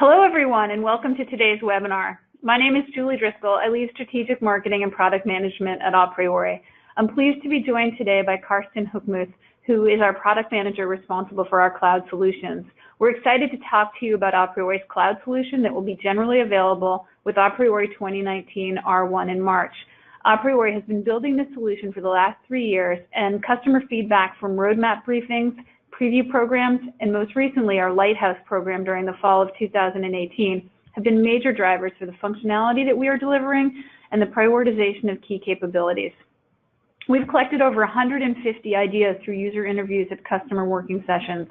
Hello, everyone, and welcome to today's webinar. My name is Julie Driscoll. I lead strategic marketing and product management at aPriori. I'm pleased to be joined today by Karsten Hookmuth, who is our product manager responsible for our cloud solutions. We're excited to talk to you about aPriori's cloud solution that will be generally available with aPriori 2019 R1 in March. aPriori has been building this solution for the last 3 years, and customer feedback from roadmap briefings, preview programs, and most recently our Lighthouse program during the fall of 2018 have been major drivers for the functionality that we are delivering and the prioritization of key capabilities. We've collected over 150 ideas through user interviews at customer working sessions.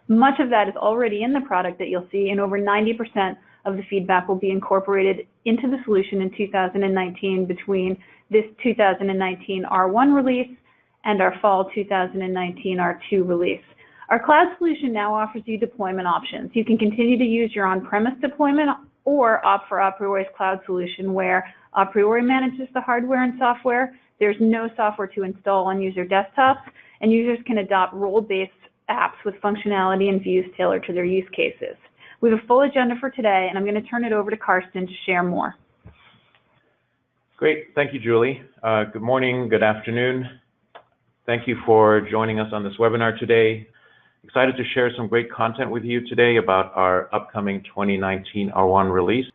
Much of that is already in the product that you'll see, and over 90% of the feedback will be incorporated into the solution in 2019 between this 2019 R1 release and our fall 2019 R2 release. Our cloud solution now offers you deployment options. You can continue to use your on-premise deployment or opt for aPriori's cloud solution where aPriori manages the hardware and software. There's no software to install on user desktops, and users can adopt role-based apps with functionality and views tailored to their use cases. We have a full agenda for today, and I'm going to turn it over to Karsten to share more. Great. Thank you, Julie. Good morning, good afternoon. Thank you for joining us on this webinar today. Excited to share some great content with you today about our upcoming 2019 R1 release.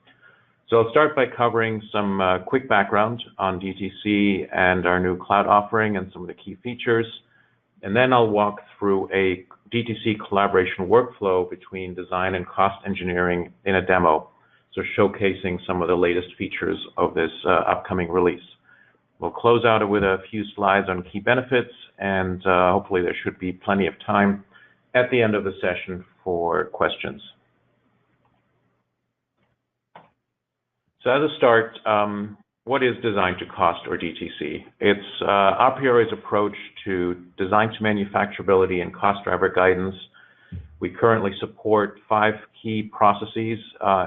So I'll start by covering some quick background on DTC and our new cloud offering and some of the key features. And then I'll walk through a DTC collaboration workflow between design and cost engineering in a demo, so showcasing some of the latest features of this upcoming release. We'll close out with a few slides on key benefits, and hopefully there should be plenty of time at the end of the session for questions. So as a start, what is design to cost, or DTC? It's aPriori's approach to design to manufacturability and cost driver guidance. We currently support 5 key processes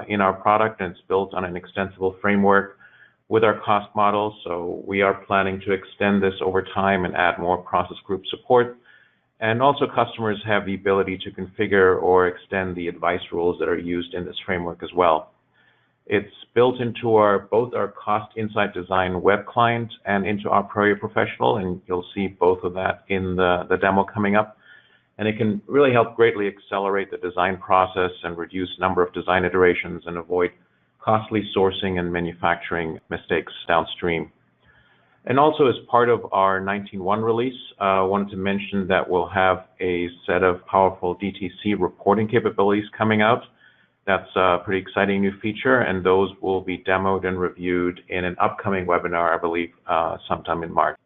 in our product, and it's built on an extensible framework with our cost model. So we are planning to extend this over time and add more process group support. And also customers have the ability to configure or extend the advice rules that are used in this framework as well. It's built into both our Cost Insight Design web client and into aPriori Professional, and you'll see both of that in the demo coming up. And it can really help greatly accelerate the design process and reduce number of design iterations and avoid costly sourcing and manufacturing mistakes downstream. And also as part of our 19.1 release, I wanted to mention that we'll have a set of powerful DTC reporting capabilities coming out. That's a pretty exciting new feature, and those will be demoed and reviewed in an upcoming webinar, I believe, sometime in March.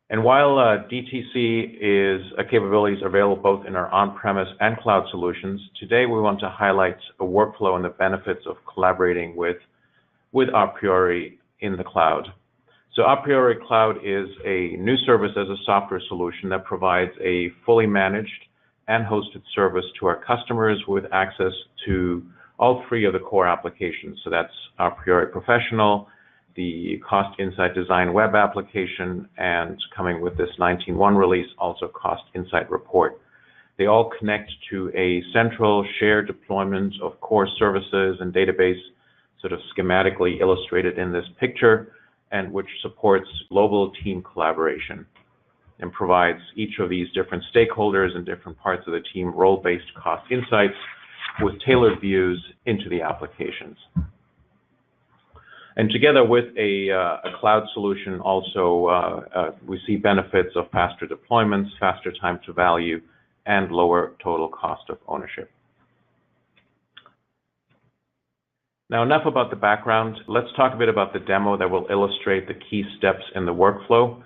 And while DTC capabilities are available both in our on-premise and cloud solutions, today we want to highlight a workflow and the benefits of collaborating with aPriori in the cloud. So aPriori Cloud is a new service as a software solution that provides a fully managed and hosted service to our customers with access to all 3 of the core applications. So that's aPriori Professional, the Cost Insight Design web application, and coming with this 19.1 release, also Cost Insight Report. They all connect to a central shared deployment of core services and database, sort of schematically illustrated in this picture, and which supports global team collaboration and provides each of these different stakeholders and different parts of the team role-based cost insights with tailored views into the applications. And together with a cloud solution also, we see benefits of faster deployments, faster time to value, and lower total cost of ownership. Now, enough about the background. Let's talk a bit about the demo that will illustrate the key steps in the workflow.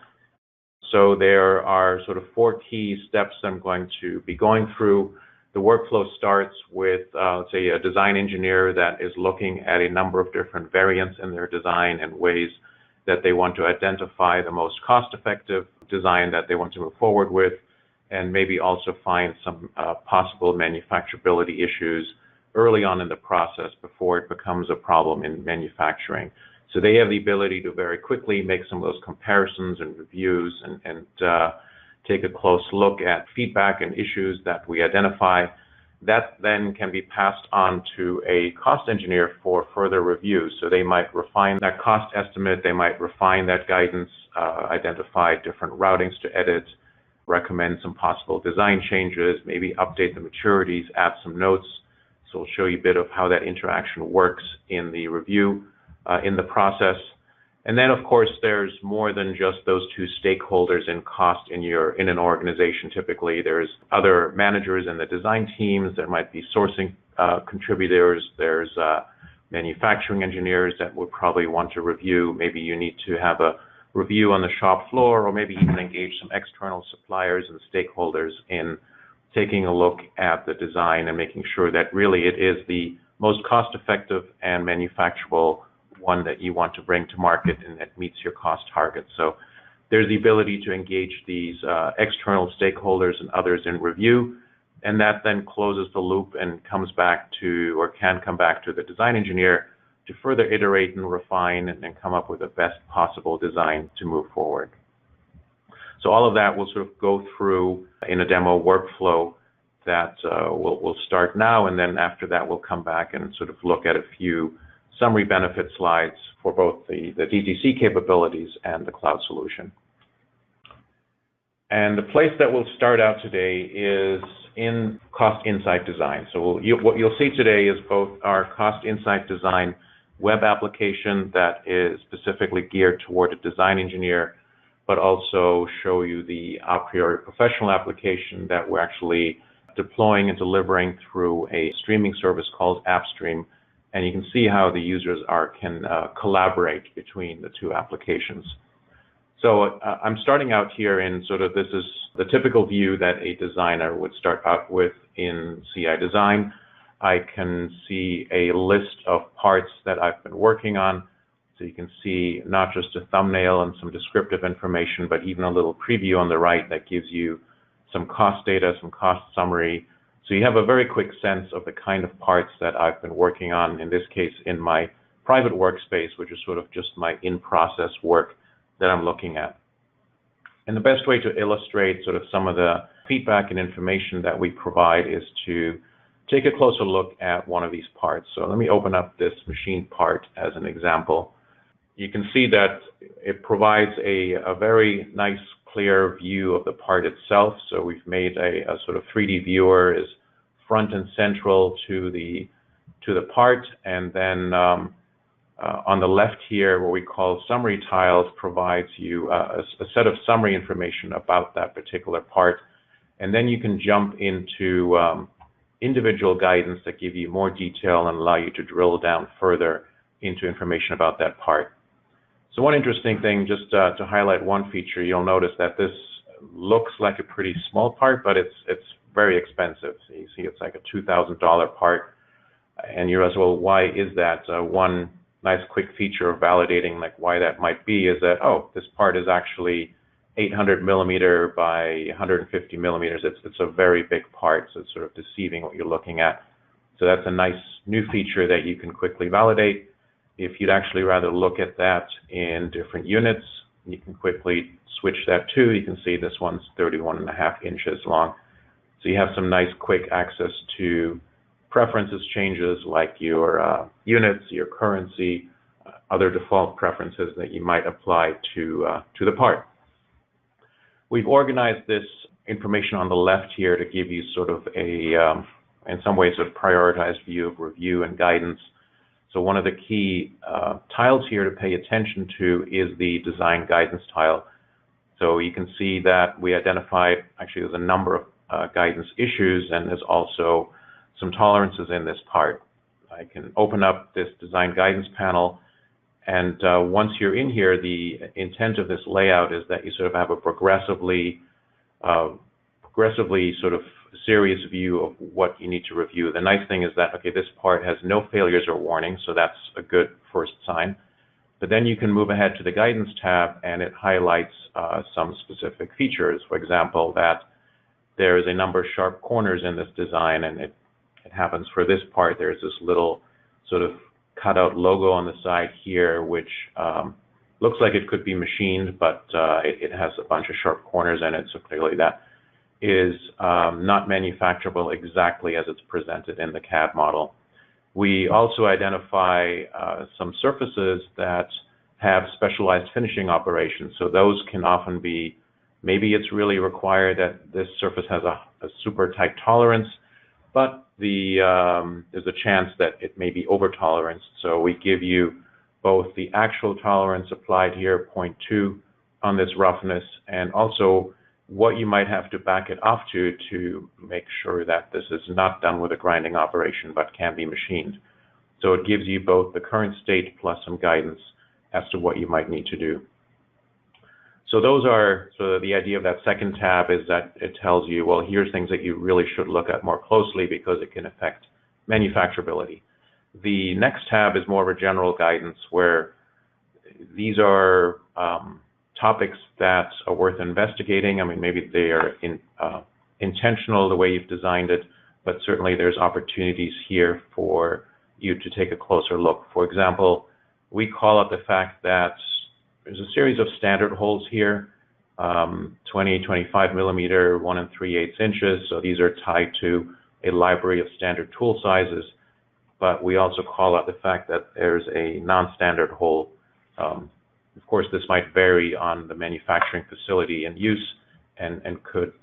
So there are sort of 4 key steps I'm going to be going through. The workflow starts with, let's say, a design engineer that is looking at a number of different variants in their design and ways that they want to identify the most cost-effective design that they want to move forward with, and maybe also find some possible manufacturability issues early on in the process before it becomes a problem in manufacturing. So they have the ability to very quickly make some of those comparisons and reviews and take a close look at feedback and issues that we identify, that then can be passed on to a cost engineer for further review. So they might refine that cost estimate, they might refine that guidance, identify different routings to edit, recommend some possible design changes, maybe update the maturities, add some notes. So we'll show you a bit of how that interaction works in the review, in the process. And then, of course, there's more than just those two stakeholders in cost in an organization. Typically, there's other managers in the design teams. There might be sourcing contributors. There's manufacturing engineers that would probably want to review. Maybe you need to have a review on the shop floor, or maybe even engage some external suppliers and stakeholders in taking a look at the design and making sure that really it is the most cost-effective and manufacturable one that you want to bring to market and that meets your cost targets. So there's the ability to engage these external stakeholders and others in review, and that then closes the loop and comes back to, or can come back to, the design engineer to further iterate and refine and come up with the best possible design to move forward. So all of that we'll sort of go through in a demo workflow that we'll start now, and then after that we'll come back and sort of look at a few summary benefit slides for both the DTC capabilities and the cloud solution. And the place that we'll start out today is in Cost Insight Design. So what you'll see today is both our Cost Insight Design web application that is specifically geared toward a design engineer, but also show you the aPriori professional application that we're actually deploying and delivering through a streaming service called AppStream. And you can see how the users can collaborate between the two applications. So I'm starting out here in sort of, this is the typical view that a designer would start out with in CI Design. I can see a list of parts that I've been working on. So you can see not just a thumbnail and some descriptive information, but even a little preview on the right that gives you some cost data, some cost summary. So you have a very quick sense of the kind of parts that I've been working on, in this case in my private workspace, which is sort of just my in-process work that I'm looking at. And the best way to illustrate sort of some of the feedback and information that we provide is to take a closer look at one of these parts. So let me open up this machine part as an example. You can see that it provides a very nice, clear view of the part itself. So we've made a sort of 3D viewer is front and central to the part, and then on the left here, what we call summary tiles, provides you a set of summary information about that particular part, and then you can jump into individual guidance that give you more detail and allow you to drill down further into information about that part. So one interesting thing, just to highlight one feature, you'll notice that this looks like a pretty small part, but it's very expensive. So you see it's like a $2,000 part, and you're as well, why is that? One nice quick feature of validating like why that might be is that, oh, this part is actually 800 millimeter by 150 millimeters. It's a very big part, so it's sort of deceiving what you're looking at. So that's a nice new feature that you can quickly validate. If you'd actually rather look at that in different units, you can quickly switch that too. You can see this one's 31.5 inches long. So you have some nice quick access to preferences changes like your units, your currency, other default preferences that you might apply to the part. We've organized this information on the left here to give you sort of a, in some ways, a prioritized view of review and guidance. So one of the key tiles here to pay attention to is the design guidance tile. So you can see that we identified, actually there's a number of guidance issues, and there's also some tolerances in this part. I can open up this design guidance panel, and once you're in here, the intent of this layout is that you sort of have a progressively sort of serious view of what you need to review. The nice thing is that, okay, this part has no failures or warnings, so that's a good first sign. But then you can move ahead to the guidance tab, and it highlights some specific features. For example, that there is a number of sharp corners in this design, and it happens for this part. There's this little sort of cutout logo on the side here, which looks like it could be machined, but it has a bunch of sharp corners in it, so clearly that is not manufacturable exactly as it's presented in the CAD model. We also identify some surfaces that have specialized finishing operations. So those can often be, maybe it's really required that this surface has a super tight tolerance, but there's a chance that it may be over tolerance. So we give you both the actual tolerance applied here, 0.2 on this roughness, and also what you might have to back it off to make sure that this is not done with a grinding operation but can be machined. So it gives you both the current state plus some guidance as to what you might need to do. So those are, so the idea of that second tab is that it tells you, well, here's things that you really should look at more closely because it can affect manufacturability. The next tab is more of a general guidance where these are topics that are worth investigating. I mean, maybe they are intentional the way you've designed it, but certainly there's opportunities here for you to take a closer look. For example, we call out the fact that there's a series of standard holes here, 20, 25 millimeter, 1 3/8 inches. So these are tied to a library of standard tool sizes. But we also call out the fact that there's a non-standard hole. Of course, this might vary on the manufacturing facility and use, and could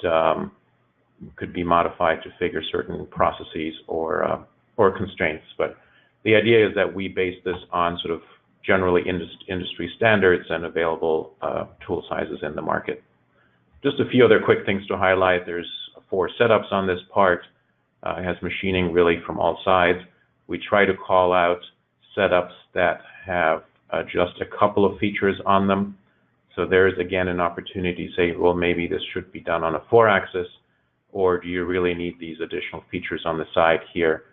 be modified to figure certain processes or constraints. But the idea is that we base this on sort of generally industry standards and available tool sizes in the market. Just a few other quick things to highlight. There's 4 setups on this part. It has machining really from all sides. We try to call out setups that have just a couple of features on them. So there's again an opportunity to say, well, maybe this should be done on a 4-axis, or do you really need these additional features on the side here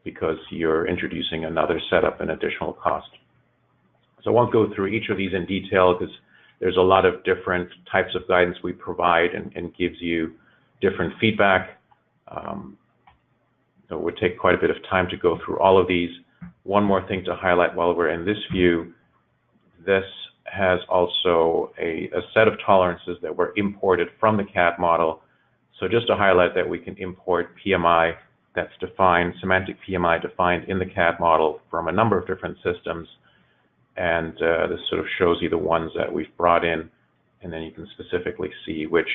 because you're introducing another setup and additional cost. So I won't go through each of these in detail because there's a lot of different types of guidance we provide and gives you different feedback. So it would take quite a bit of time to go through all of these. One more thing to highlight while we're in this view, this has also a set of tolerances that were imported from the CAD model. So just to highlight that we can import PMI that's defined, semantic PMI defined in the CAD model from a number of different systems. And this sort of shows you the ones that we've brought in, and then you can specifically see which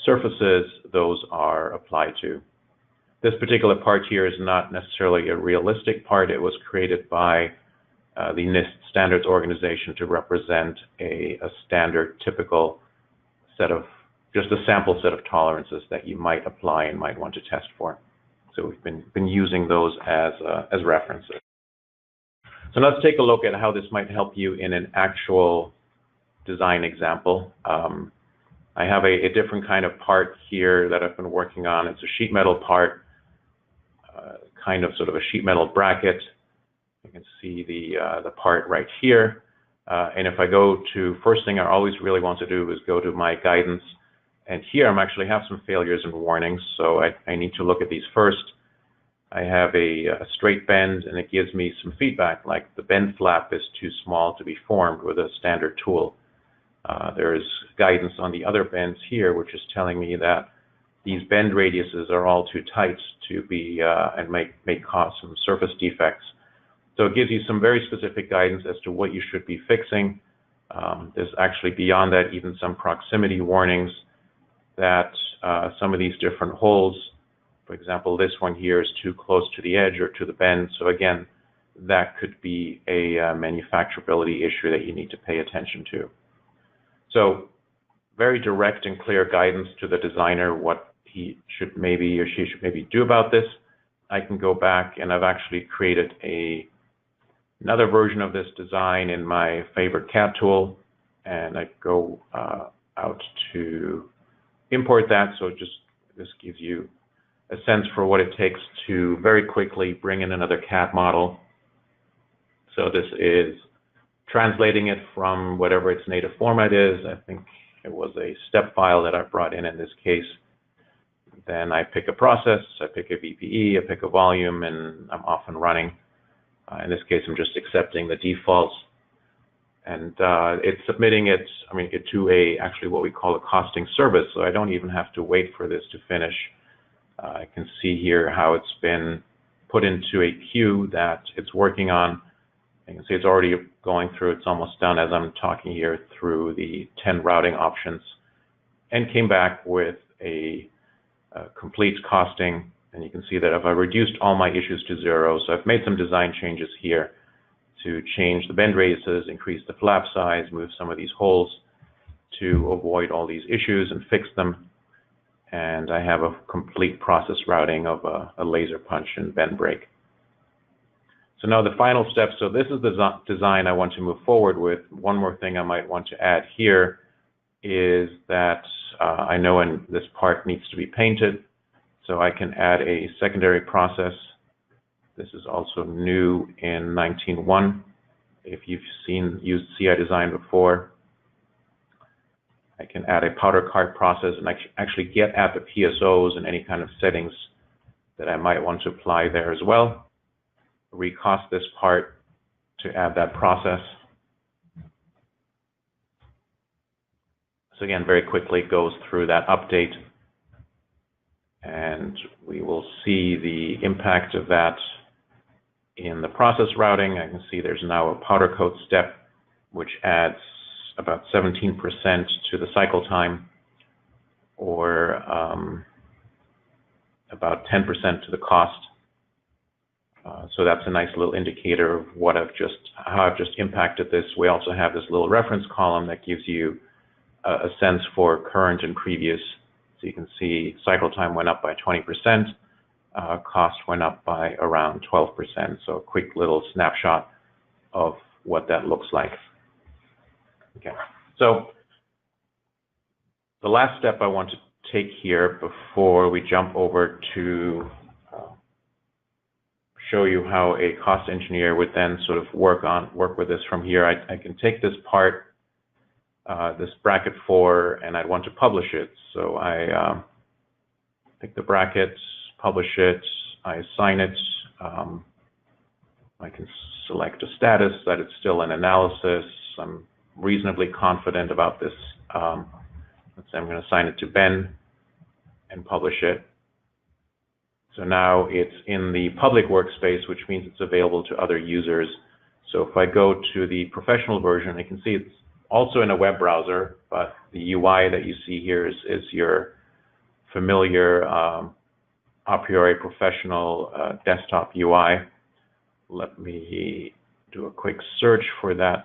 surfaces those are applied to. This particular part here is not necessarily a realistic part. It was created by the NIST standards organization to represent a standard typical set of, just a sample set of tolerances that you might apply and might want to test for. So we've been using those as references. So let's take a look at how this might help you in an actual design example. I have a different kind of part here that I've been working on. It's a sheet metal part, kind of sort of a sheet metal bracket. You can see the part right here. And if I go to, first thing I always really want to do is go to my guidance. And here I'm actually have some failures and warnings. So I need to look at these first. I have a straight bend, and it gives me some feedback, like the bend flap is too small to be formed with a standard tool. There's guidance on the other bends here, which is telling me that these bend radiuses are all too tight to be, and may cause some surface defects. So it gives you some very specific guidance as to what you should be fixing. There's actually beyond that even some proximity warnings that some of these different holes, for example, this one here is too close to the edge or to the bend. So again, that could be a manufacturability issue that you need to pay attention to. So very direct and clear guidance to the designer what he should maybe or she should maybe do about this. I can go back, and I've actually created another version of this design in my favorite CAD tool, and I go out to import that. So this gives you a sense for what it takes to very quickly bring in another CAD model. So this is translating it from whatever its native format is. I think it was a step file that I brought in this case. Then I pick a process, I pick a VPE, I pick a volume, and I'm off and running. In this case, I'm just accepting the defaults. And it's submitting it, to actually what we call a costing service, so I don't even have to wait for this to finish. I can see here how it's been put into a queue that it's working on. You can see it's already going through, it's almost done as I'm talking here through the 10 routing options, and came back with a complete costing. And you can see that if I reduced all my issues to 0, so I've made some design changes here to change the bend radiuses, increase the flap size, move some of these holes to avoid all these issues and fix them. And I have a complete process routing of a laser punch and bend break. So now the final step, so this is the design I want to move forward with. One more thing I might want to add here is that I know this part needs to be painted, so I can add a secondary process. This is also new in 19.1. If you've used CI design before, I can add a powder card process and actually get at the PSOs and any kind of settings that I might want to apply there as well. Recost this part to add that process. So again, very quickly it goes through that update, and we will see the impact of that in the process routing. I can see there's now a powder coat step, which adds about 17% to the cycle time, or about 10% to the cost. So that's a nice little indicator of how I've just impacted this. We also have this little reference column that gives you a sense for current and previous. So you can see cycle time went up by 20%. Cost went up by around 12%. So a quick little snapshot of what that looks like. Okay, so the last step I want to take here before we jump over to show you how a cost engineer would then sort of work with this from here. I can take this part, this bracket 4, and I'd want to publish it. So I pick the bracket, publish it, I assign it. I can select a status that it's still in analysis. I'm reasonably confident about this. Let's say I'm going to assign it to Ben and publish it. So now it's in the public workspace, which means it's available to other users. So if I go to the professional version, I can see it's also in a web browser, but the UI that you see here is your familiar aPriori professional desktop UI. Let me do a quick search for that.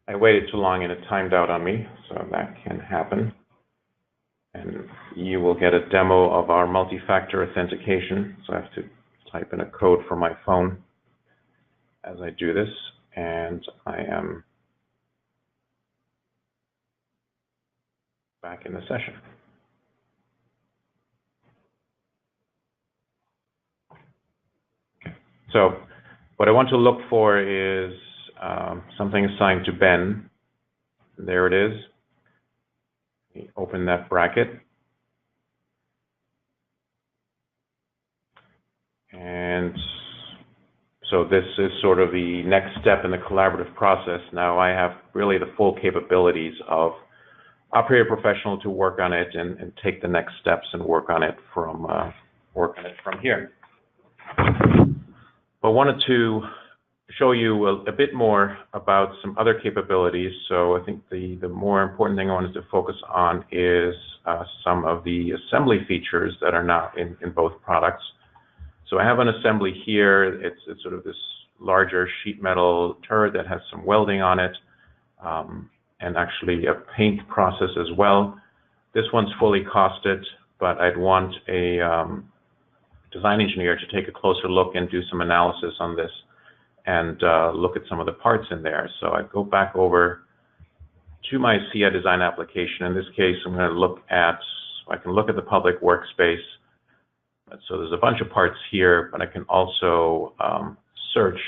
I waited too long and it timed out on me, so that can happen. And you will get a demo of our multi-factor authentication. So I have to type in a code for my phone as I do this, and I am back in the session. Okay. So what I want to look for is something assigned to Ben. There it is. Open that bracket. And so this is sort of the next step in the collaborative process. Now I have really the full capabilities of aPriori Professional to work on it and take the next steps and work on it from here. But I wanted to show you a bit more about some other capabilities. So I think the more important thing I wanted to focus on is some of the assembly features that are now in both products. So I have an assembly here. It's sort of this larger sheet metal turret that has some welding on it, and actually a paint process as well. This one's fully costed, but I'd want a design engineer to take a closer look and do some analysis on this and look at some of the parts in there. So I go back over to my CI design application. In this case, I'm going to look at, I can look at the public workspace. So there's a bunch of parts here, but I can also search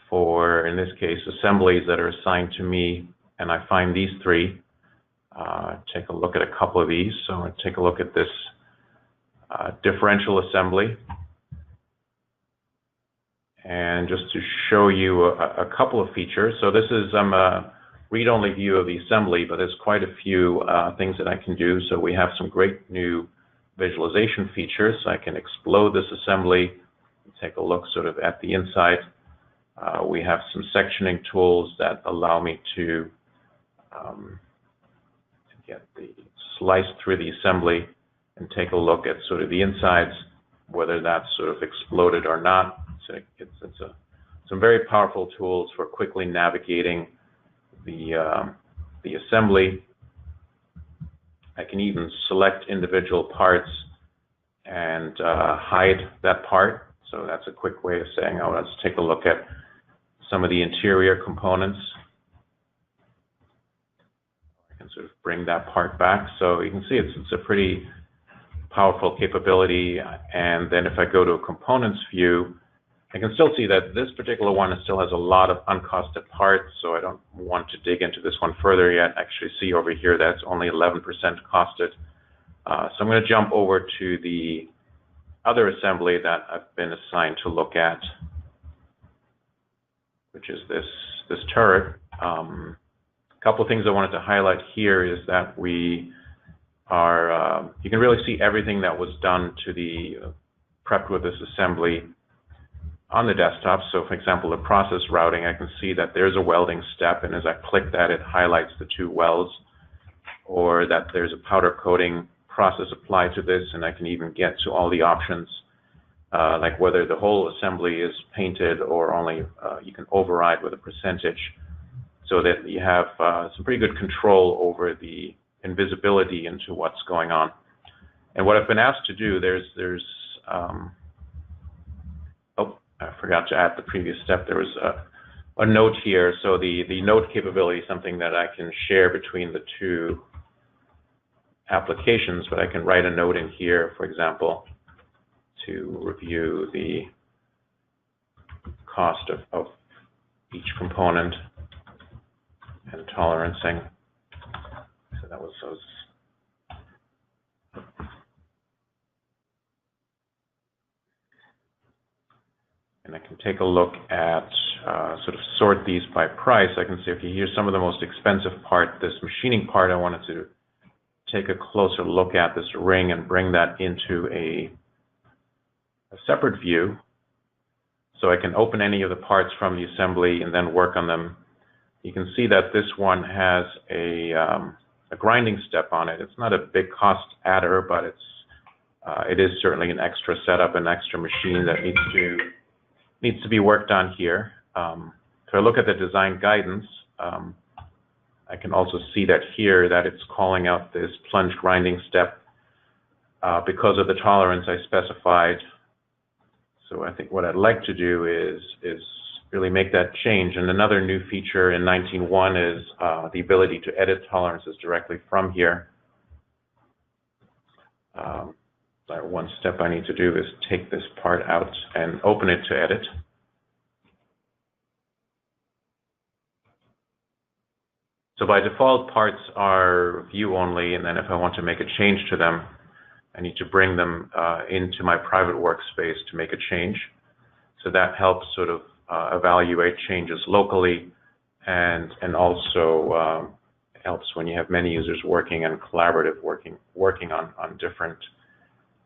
for, in this case, assemblies that are assigned to me, and I find these three. Take a look at a couple of these. So I'm going to take a look at this differential assembly. And just to show you a couple of features. So this is a read-only view of the assembly, but there's quite a few things that I can do. So we have some great new visualization features. I can explode this assembly, take a look sort of at the inside. We have some sectioning tools that allow me to get the slice through the assembly and take a look at sort of the insides, whether that's sort of exploded or not. So it's some very powerful tools for quickly navigating the assembly. I can even select individual parts and hide that part. So that's a quick way of saying, oh, let's take a look at some of the interior components. I can sort of bring that part back. So you can see it's a pretty powerful capability. And then if I go to a components view, I can still see that this particular one still has a lot of uncosted parts, so I don't want to dig into this one further yet. Actually see over here that's only 11% costed. So I'm going to jump over to the other assembly that I've been assigned to look at, which is this turret. A couple of things I wanted to highlight here is that we are, you can really see everything that was done to the prepped with this assembly on the desktop. So for example, the process routing, I can see that there's a welding step, and as I click that, it highlights the two welds, or that there's a powder coating process applied to this, and I can even get to all the options, like whether the whole assembly is painted or only you can override with a percentage, so that you have some pretty good control over the invisibility into what's going on. And what I've been asked to do, there's I forgot to add the previous step. There was a note here. So the note capability is something that I can share between the two applications, but I can write a note in here, for example, to review the cost of each component and tolerancing. So that was and I can take a look at, sort of sort these by price. I can see, okay, here's some of the most expensive part, this machining part. I wanted to take a closer look at this ring and bring that into a separate view. So I can open any of the parts from the assembly and then work on them. You can see that this one has a grinding step on it. It's not a big cost adder, but it is certainly an extra setup, an extra machine that needs to be worked on here. If I look at the design guidance, I can also see that here that it's calling out this plunge grinding step because of the tolerance I specified. So I think what I'd like to do is really make that change. And another new feature in 19.1 is the ability to edit tolerances directly from here. One step I need to do is take this part out and open it to edit. So by default, parts are view only, and then if I want to make a change to them, I need to bring them into my private workspace to make a change. So that helps sort of evaluate changes locally, and also helps when you have many users working and collaborative working on different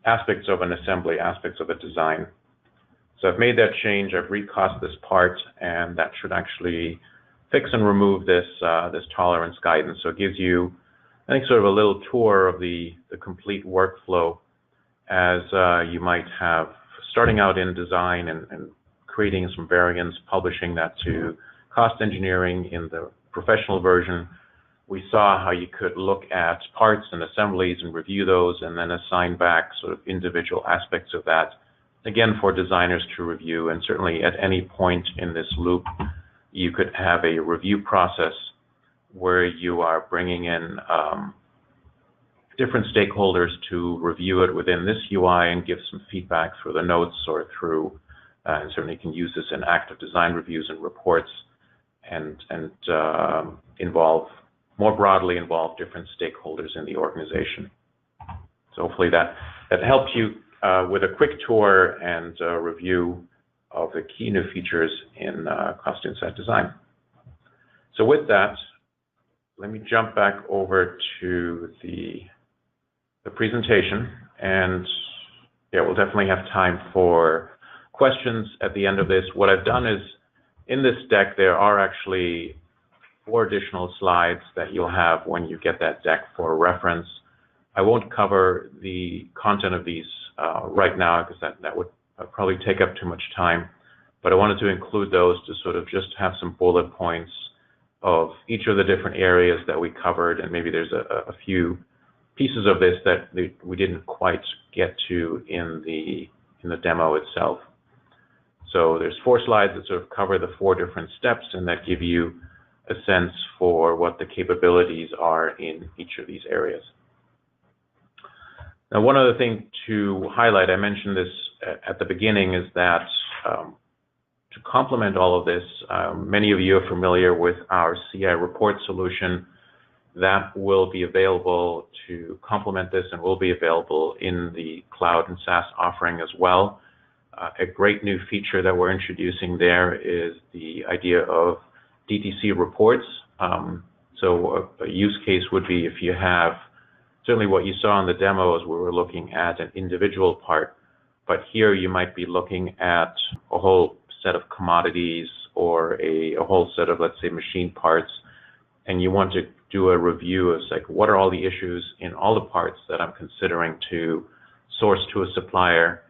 aspects of an assembly, aspects of a design. So I've made that change, I've recost this part, and that should actually fix and remove this tolerance guidance. So it gives you, I think, sort of a little tour of the complete workflow as you might have starting out in design and creating some variants, publishing that to cost engineering in the professional version. We saw how you could look at parts and assemblies and review those and then assign back sort of individual aspects of that, again, for designers to review. And certainly at any point in this loop, you could have a review process where you are bringing in different stakeholders to review it within this UI and give some feedback through the notes or through, and certainly can use this in active design reviews and reports, and more broadly involve different stakeholders in the organization. So hopefully that helps you with a quick tour and review of the key new features in Cost Insight Design. So with that, let me jump back over to the presentation, and yeah, we'll definitely have time for questions at the end of this. What I've done is, in this deck, there are actually 4 additional slides that you'll have when you get that deck for reference. I won't cover the content of these right now, because that would probably take up too much time, but I wanted to include those to sort of just have some bullet points of each of the different areas that we covered, and maybe there's a few pieces of this that we didn't quite get to in the demo itself. So there's 4 slides that sort of cover the 4 different steps, and that give you a sense for what the capabilities are in each of these areas. Now, one other thing to highlight, I mentioned this at the beginning, is that to complement all of this, many of you are familiar with our CI report solution. That will be available to complement this, and will be available in the cloud and SaaS offering as well. A great new feature that we're introducing there is the idea of DTC reports. So a use case would be if you have, certainly what you saw in the demo is we were looking at an individual part, but here you might be looking at a whole set of commodities or a whole set of, let's say, machine parts, and you want to do a review of, like, what are all the issues in all the parts that I'm considering to source to a supplier,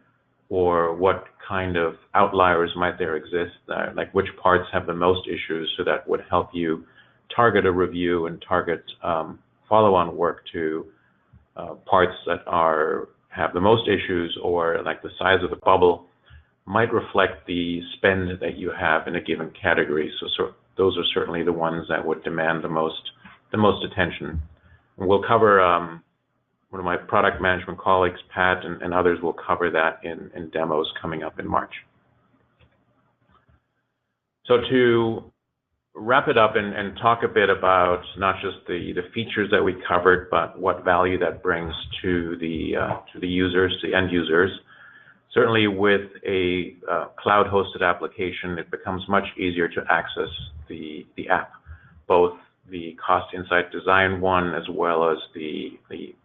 or what kind of outliers might there exist, like which parts have the most issues, so that would help you target a review and target follow-on work to parts that have the most issues, or like the size of the bubble might reflect the spend that you have in a given category. So those are certainly the ones that would demand the most attention. And we'll cover, one of my product management colleagues, Pat, and others will cover that in demos coming up in March. So to wrap it up and talk a bit about not just the features that we covered, but what value that brings to the users, the end users. Certainly with a cloud-hosted application, it becomes much easier to access the app, both the Cost Insight Design one as well as the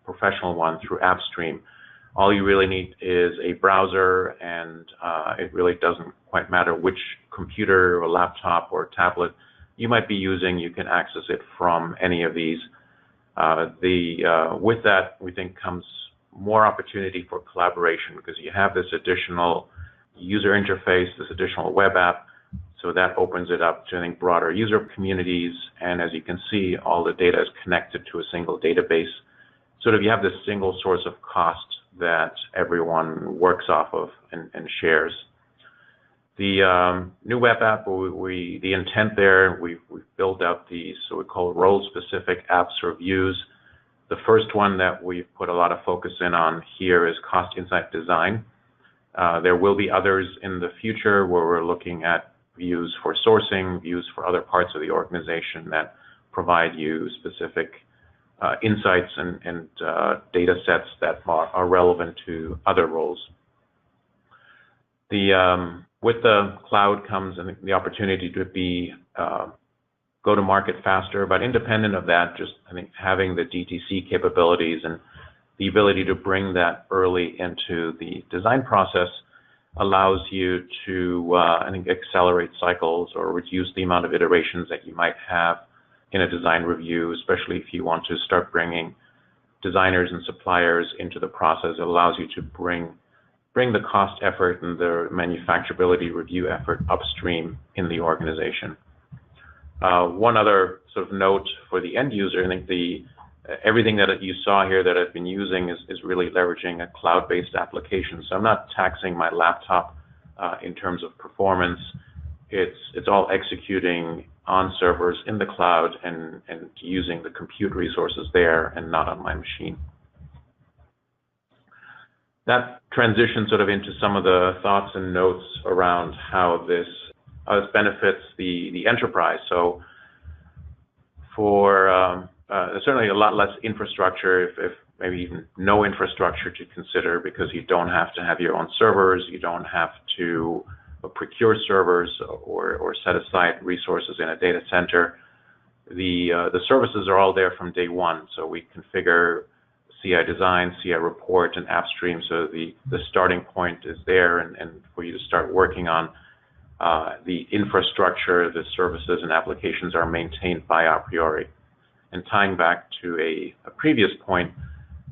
professional one through AppStream. All you really need is a browser, and it really doesn't quite matter which computer or laptop or tablet you might be using. You can access it from any of these. With that, we think comes more opportunity for collaboration, because you have this additional user interface, this additional web app, so that opens it up to, I think, broader user communities. And as you can see, all the data is connected to a single database. Sort of you have this single source of cost that everyone works off of and shares. The new web app, the intent there, we've built out these, so we call role-specific apps or views. The first one that we've put a lot of focus in on here is Cost Insight Design. There will be others in the future where we're looking at views for sourcing, views for other parts of the organization that provide you specific insights and data sets that are relevant to other roles. With the cloud comes, I think, the opportunity to go to market faster, but independent of that, just, I think, having the DTC capabilities and the ability to bring that early into the design process allows you to, I think, accelerate cycles or reduce the amount of iterations that you might have in a design review, especially if you want to start bringing designers and suppliers into the process. It allows you to bring the cost effort and the manufacturability review effort upstream in the organization. One other sort of note for the end user, I think everything that you saw here that I've been using is really leveraging a cloud-based application. So I'm not taxing my laptop in terms of performance. It's all executing on servers in the cloud and using the compute resources there and not on my machine. That transitions sort of into some of the thoughts and notes around how this benefits the enterprise. So for certainly a lot less infrastructure, if maybe even no infrastructure to consider, because you don't have to have your own servers, you don't have to procure servers or set aside resources in a data center. The services are all there from day one, so we configure CI design, CI report, and app stream, so the starting point is there, and for you to start working on the infrastructure, the services and applications are maintained by aPriori. And tying back to a previous point,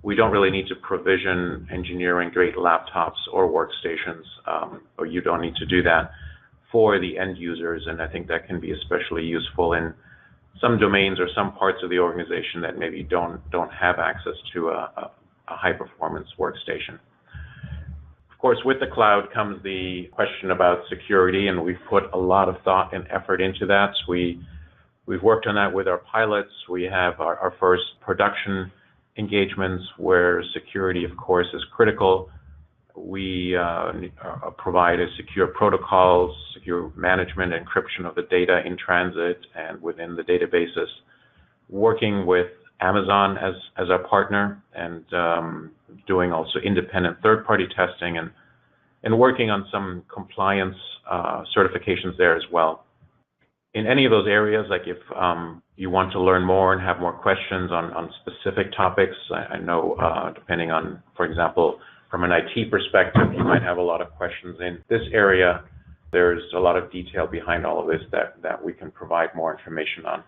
we don't really need to provision engineering-grade laptops or workstations, or you don't need to do that for the end users, and I think that can be especially useful in some domains or some parts of the organization that maybe don't have access to a high-performance workstation. Of course, with the cloud comes the question about security, and we've put a lot of thought and effort into that. We've worked on that with our pilots. We have our first production engagements where security, of course, is critical. We provide a secure protocols, secure management, encryption of the data in transit and within the databases, working with Amazon as our partner, and doing also independent third-party testing and working on some compliance certifications there as well. In any of those areas, like if you want to learn more and have more questions on specific topics, I know depending on, for example, from an IT perspective, you might have a lot of questions in this area. There's a lot of detail behind all of this that we can provide more information on.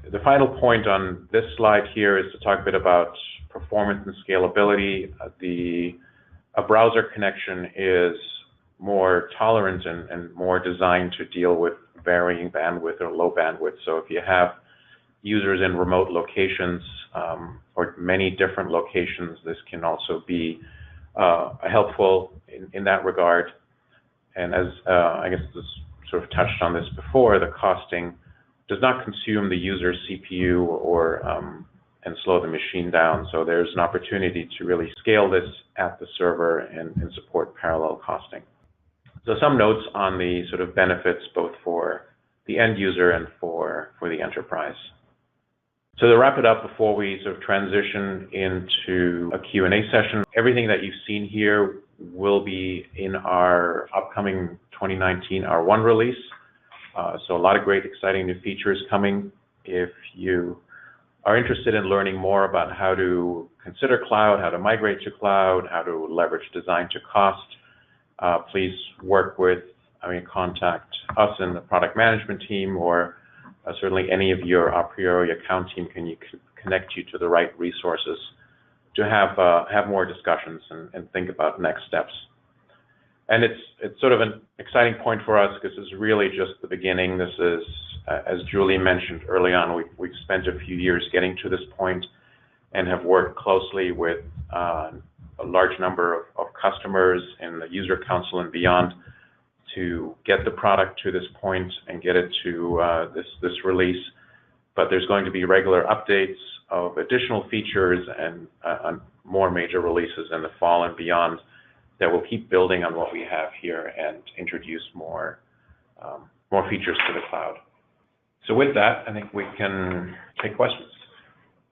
The final point on this slide here is to talk a bit about performance and scalability. A browser connection is more tolerant and more designed to deal with varying bandwidth or low bandwidth. So if you have users in remote locations or many different locations, this can also be helpful in that regard. And as I guess this sort of touched on this before, the costing does not consume the user's CPU or and slow the machine down. So there's an opportunity to really scale this at the server and support parallel costing. So some notes on the sort of benefits both for the end user and for the enterprise. So to wrap it up before we sort of transition into a Q&A session, everything that you've seen here will be in our upcoming 2019 R1 release. So a lot of great, exciting new features coming. If you are interested in learning more about how to consider cloud, how to migrate to cloud, how to leverage design to cost, please contact us in the product management team, or certainly any of your aPriori account team can connect you to the right resources to have more discussions and think about next steps. And it's sort of an exciting point for us because it's really just the beginning. This is, as Julie mentioned early on, we've spent a few years getting to this point and have worked closely with a large number of customers in the user council and beyond to get the product to this point and get it to this release. But there's going to be regular updates of additional features and more major releases in the fall and beyond that will keep building on what we have here and introduce more features to the cloud. So with that, I think we can take questions.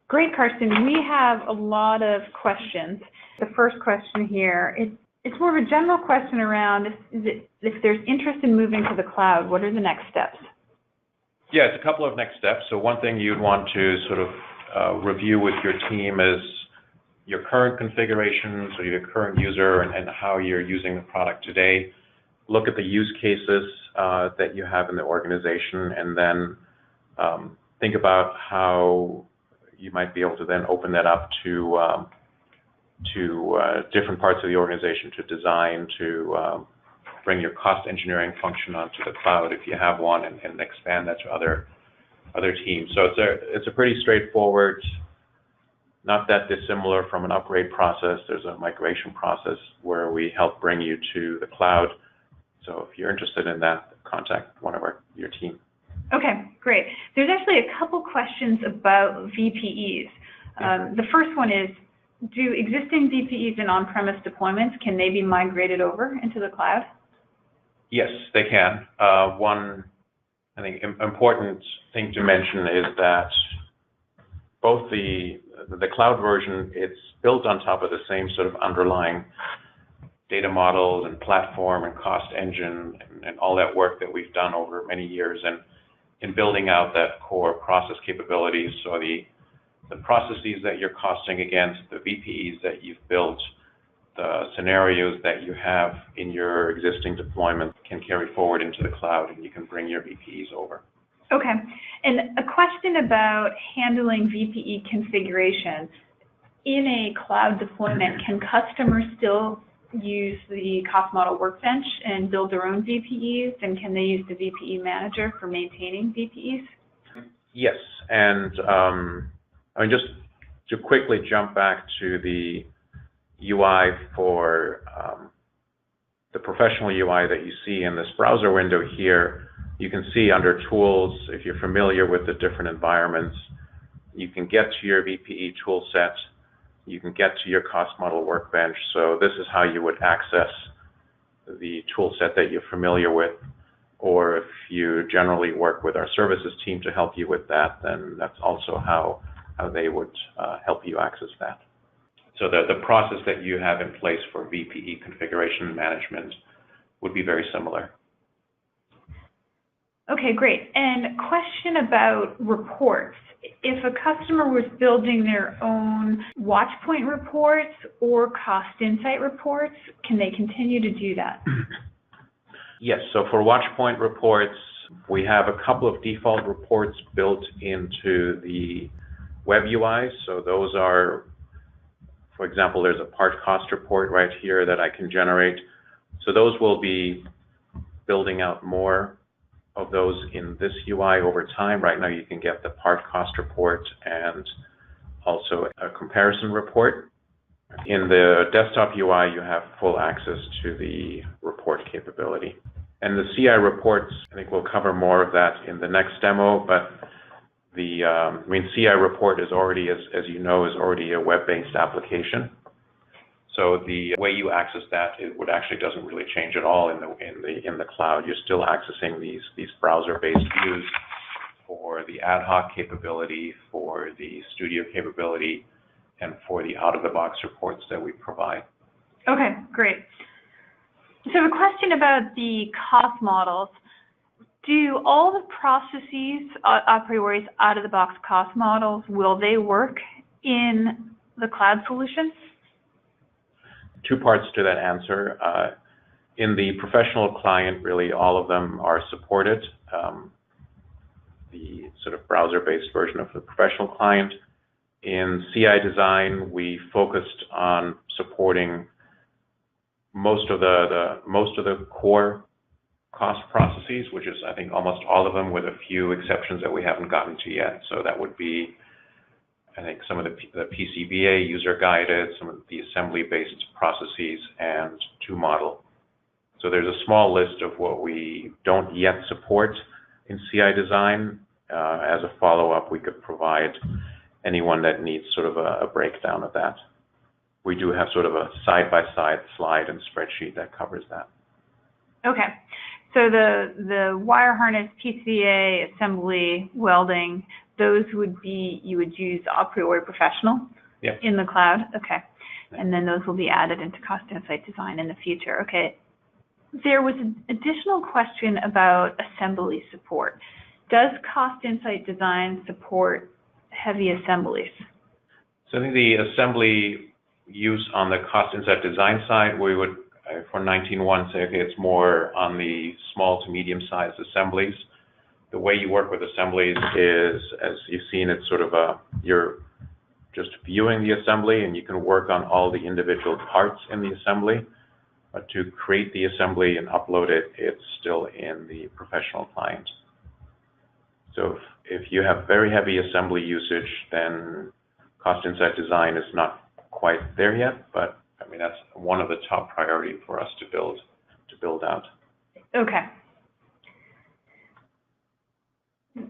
Great, Karsten. We have a lot of questions. The first question here, it's more of a general question around if there's interest in moving to the cloud, what are the next steps? Yeah, it's a couple of next steps. So one thing you'd want to sort of review with your team is your current configurations or your current user and how you're using the product today. Look at the use cases that you have in the organization, and then think about how you might be able to then open that up to different parts of the organization to design, to bring your cost engineering function onto the cloud if you have one, and expand that to other teams. So it's a pretty straightforward, not that dissimilar from an upgrade process. There's a migration process where we help bring you to the cloud. So if you're interested in that, contact one of your team. Okay, great. There's actually a couple questions about VPEs. The first one is, do existing VPEs in on-premise deployments, can they be migrated over into the cloud? Yes, they can. One, I think, important thing to mention is that both the cloud version, it's built on top of the same sort of underlying data models and platform and cost engine and all that work that we've done over many years and in building out that core process capabilities. So the processes that you're costing against, the VPEs that you've built, the scenarios that you have in your existing deployment can carry forward into the cloud, and you can bring your VPEs over. Okay. And a question about handling VPE configuration. In a cloud deployment, can customers still use the cost model workbench and build their own VPEs, and can they use the VPE manager for maintaining VPEs? Yes, and I mean, just to quickly jump back to the UI for the professional UI that you see in this browser window here, you can see under Tools, if you're familiar with the different environments, you can get to your VPE tool set, you can get to your cost model workbench. So this is how you would access the tool set that you're familiar with, or if you generally work with our services team to help you with that, then that's also how they would help you access that. So the process that you have in place for VPE configuration management would be very similar. Okay, great. And question about reports. If a customer was building their own watchpoint reports or cost insight reports, can they continue to do that? Yes, so for watchpoint reports, we have a couple of default reports built into the web UI. So those are, for example, there's a part cost report right here that I can generate. So those will be building out more of those in this UI over time. Right now you can get the part cost report and also a comparison report. In the desktop UI, you have full access to the report capability. And the CI reports, I think we'll cover more of that in the next demo, but the CI report is already, as you know, is already a web-based application. So the way you access that, it would actually doesn't really change at all in the cloud. You're still accessing these browser-based views for the ad hoc capability, for the studio capability, and for the out-of-the-box reports that we provide. Okay, great. So a question about the cost models. Do all the processes, aPriori's out-of-the-box cost models, will they work in the cloud solution? Two parts to that answer. In the professional client, really all of them are supported. The sort of browser-based version of the professional client. In CI design, we focused on supporting most of the core cost processes, which is, I think, almost all of them, with a few exceptions that we haven't gotten to yet. So that would be, I think, some of the PCBA user-guided, some of the assembly-based processes, and to-model. So there's a small list of what we don't yet support in CI design. As a follow-up, we could provide anyone that needs sort of a breakdown of that. We do have sort of a side-by-side slide and spreadsheet that covers that. Okay. So the wire harness, PCBA, assembly, welding, those would be, you would use aPriori Professional in the cloud? Okay. And then those will be added into Cost Insight Design in the future. Okay. There was an additional question about assembly support. Does Cost Insight Design support heavy assemblies? So I think the assembly use on the Cost Insight Design side, we would, for 19.1, say, okay, it's more on the small to medium-sized assemblies. The way you work with assemblies is, as you've seen, it's sort of you're just viewing the assembly, and you can work on all the individual parts in the assembly. But to create the assembly and upload it, it's still in the professional client. So if you have very heavy assembly usage, then Cost Insight Design is not quite there yet, but I mean, that's one of the top priorities for us to build out. Okay.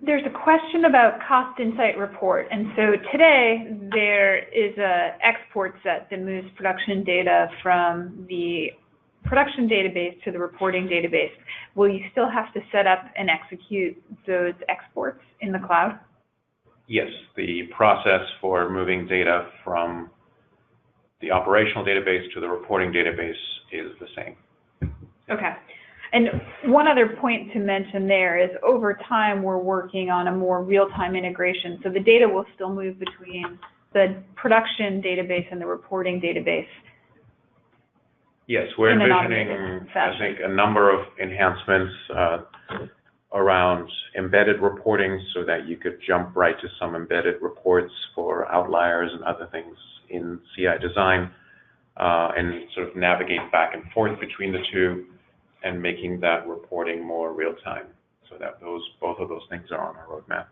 There's a question about Cost Insight Report, and so today there is an export set that moves production data from the production database to the reporting database. Will you still have to set up and execute those exports in the cloud? Yes, the process for moving data from the operational database to the reporting database is the same. Okay. And one other point to mention there is over time we're working on a more real-time integration. So the data will still move between the production database and the reporting database. Yes, we're envisioning, I think, a number of enhancements around embedded reporting so that you could jump right to some embedded reports for outliers and other things in CI design, and sort of navigate back and forth between the two and making that reporting more real-time, so that both of those things are on our roadmap.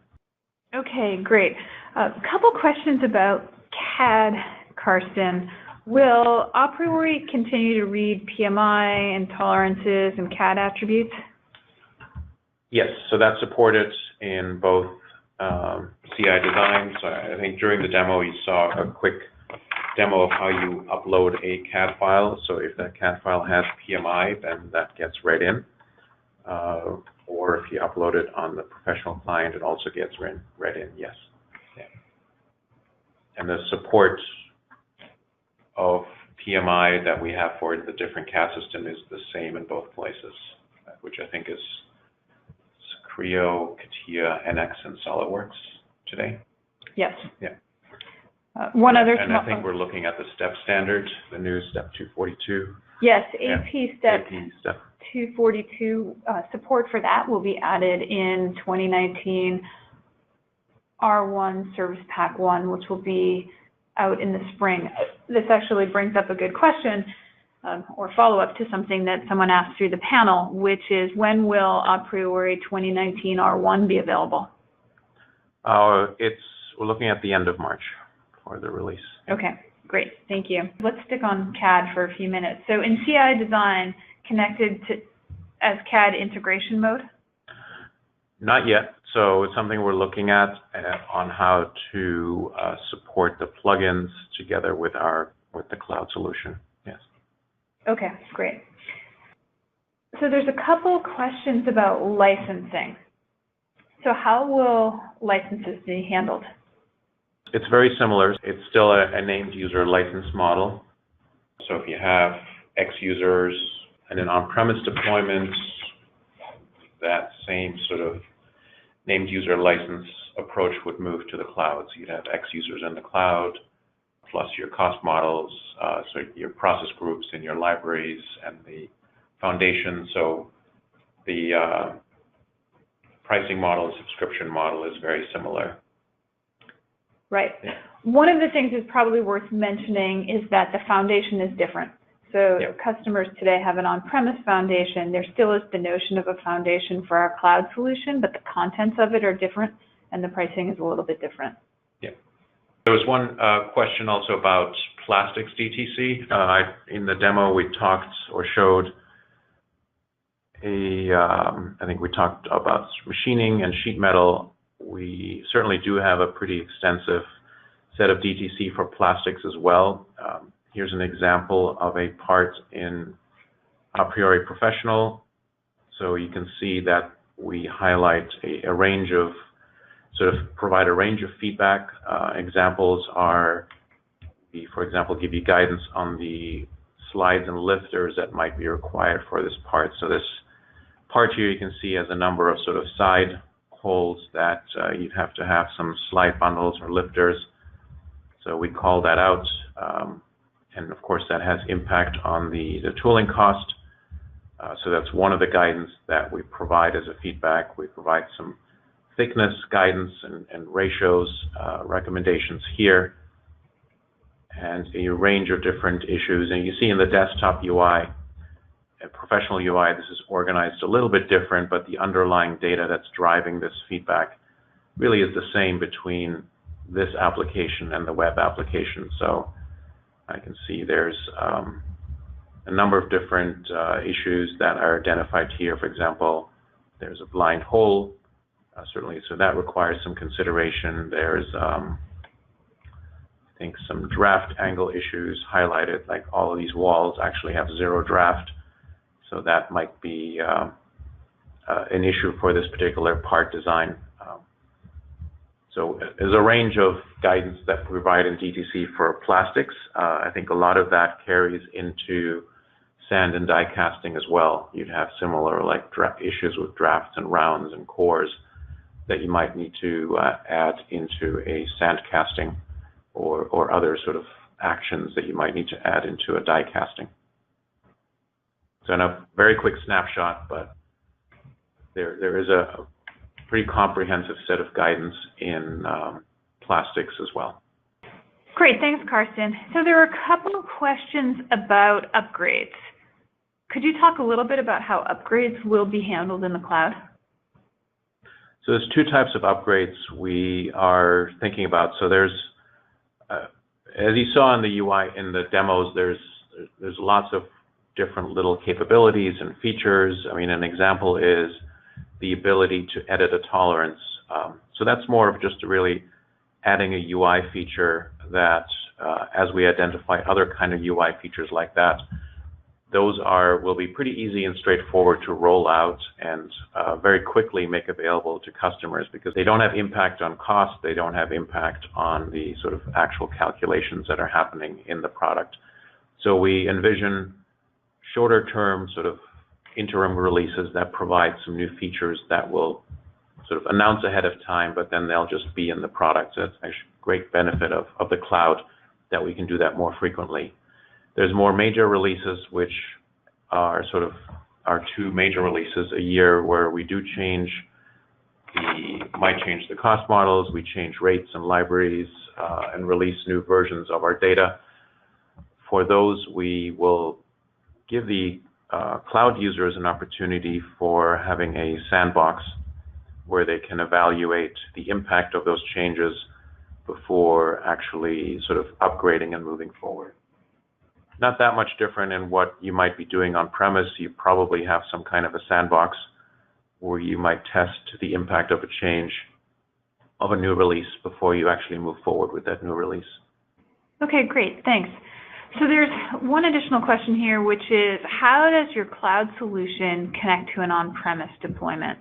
Okay, great. A couple questions about CAD, Karsten. Will aPriori continue to read PMI and tolerances and CAD attributes? Yes, so that's supported in both CI design. So I think during the demo you saw a quick demo of how you upload a CAD file. So if that CAD file has PMI, then that gets read in. Or if you upload it on the professional client, it also gets read in, yes. Yeah. And the support of PMI that we have for the different CAD system is the same in both places, which I think is Creo, CATIA, NX, and SolidWorks today. Yes. Yeah. One other. And I think we're looking at the STEP standard, the new STEP 242. Yes, STEP 242 support for that will be added in 2019 R1 Service Pack 1, which will be out in the spring. This actually brings up a good question or follow-up to something that someone asked through the panel, which is when will aPriori 2019 R1 be available? We're looking at the end of March for the release. Okay, great, thank you. Let's stick on CAD for a few minutes. So in CI design, connected to as CAD integration mode? Not yet. So it's something we're looking at on how to support the plugins together with the cloud solution. Yes. Okay, great. So there's a couple questions about licensing. So how will licenses be handled? It's very similar. It's still a named user license model. So if you have X users and an on-premise deployment, that same sort of named user license approach would move to the cloud. So you'd have X users in the cloud, plus your cost models, so your process groups and your libraries and the foundation. So the pricing model, subscription model is very similar. Right. Yeah. One of the things that's probably worth mentioning is that the foundation is different. So yep. Customers today have an on-premise foundation. There still is the notion of a foundation for our cloud solution, but the contents of it are different and the pricing is a little bit different. Yeah. There was one question also about plastics DTC. In the demo we talked or showed I think we talked about machining and sheet metal. We certainly do have a pretty extensive set of DTC for plastics as well. Here's an example of a part in aPriori Professional. So you can see that we highlight a range of, provide a range of feedback. Examples are, we, for example, give you guidance on the slides and lifters that might be required for this part. So this part here you can see has a number of sort of side holes that you'd have to have some slide bundles or lifters. So we call that out. And of course that has impact on the tooling cost. So that's one of the guidance that we provide as a feedback. We provide some thickness guidance and ratios, recommendations here, and a range of different issues. And you see in the desktop UI, professional UI, this is organized a little bit different, but the underlying data that's driving this feedback really is the same between this application and the web application. So I can see there's a number of different issues that are identified here. For example, there's a blind hole, certainly, so that requires some consideration. There's, I think, some draft angle issues highlighted, like all of these walls actually have zero draft, so that might be an issue for this particular part design. So there's a range of guidance that we provide in DTC for plastics. I think a lot of that carries into sand and die casting as well. You'd have similar issues with drafts and rounds and cores that you might need to add into a sand casting or other sort of actions that you might need to add into a die casting. So in a very quick snapshot, but there is a pretty comprehensive set of guidance in plastics as well. Great, thanks, Karsten. So there are a couple of questions about upgrades. Could you talk a little bit about how upgrades will be handled in the cloud? So there's two types of upgrades we are thinking about. So there's, as you saw in the UI, in the demos, there's lots of different little capabilities and features. I mean, an example is the ability to edit a tolerance. So that's more of just really adding a UI feature that, as we identify other kind of UI features like that, those will be pretty easy and straightforward to roll out and very quickly make available to customers because they don't have impact on cost, they don't have impact on the sort of actual calculations that are happening in the product. So we envision shorter term sort of interim releases that provide some new features that will sort of announce ahead of time, but then they'll just be in the product. So that's actually a great benefit of the cloud that we can do that more frequently. There's more major releases, which are sort of our two major releases a year where we do might change the cost models, we change rates and libraries, and release new versions of our data. For those, we will give the cloud users an opportunity for having a sandbox where they can evaluate the impact of those changes before actually sort of upgrading and moving forward. Not that much different in what you might be doing on premise. You probably have some kind of a sandbox where you might test the impact of a change of a new release before you actually move forward with that new release. Okay, great, thanks. So there's one additional question here, which is, how does your cloud solution connect to an on-premise deployment?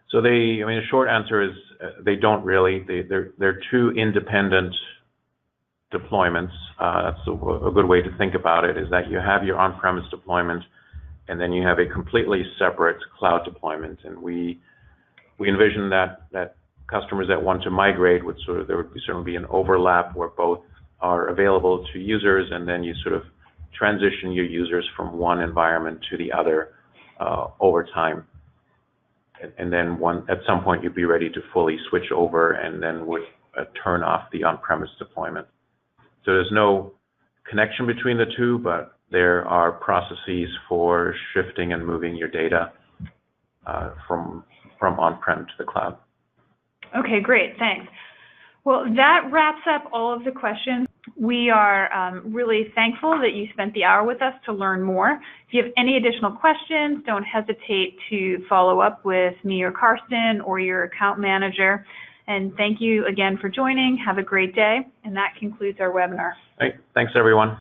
So the short answer is they don't really. They're two independent deployments. That's a good way to think about it, is that you have your on-premise deployment and then you have a completely separate cloud deployment. And we envision that customers that want to migrate there would certainly be an overlap where both are available to users, and then you sort of transition your users from one environment to the other over time. And then at some point you'd be ready to fully switch over and then would turn off the on-premise deployment. So there's no connection between the two, but there are processes for shifting and moving your data from on-prem to the cloud. Okay, great, thanks. Well, that wraps up all of the questions. We are really thankful that you spent the hour with us to learn more. If you have any additional questions, don't hesitate to follow up with me or Karsten or your account manager. And thank you again for joining. Have a great day. And that concludes our webinar. Thanks, everyone.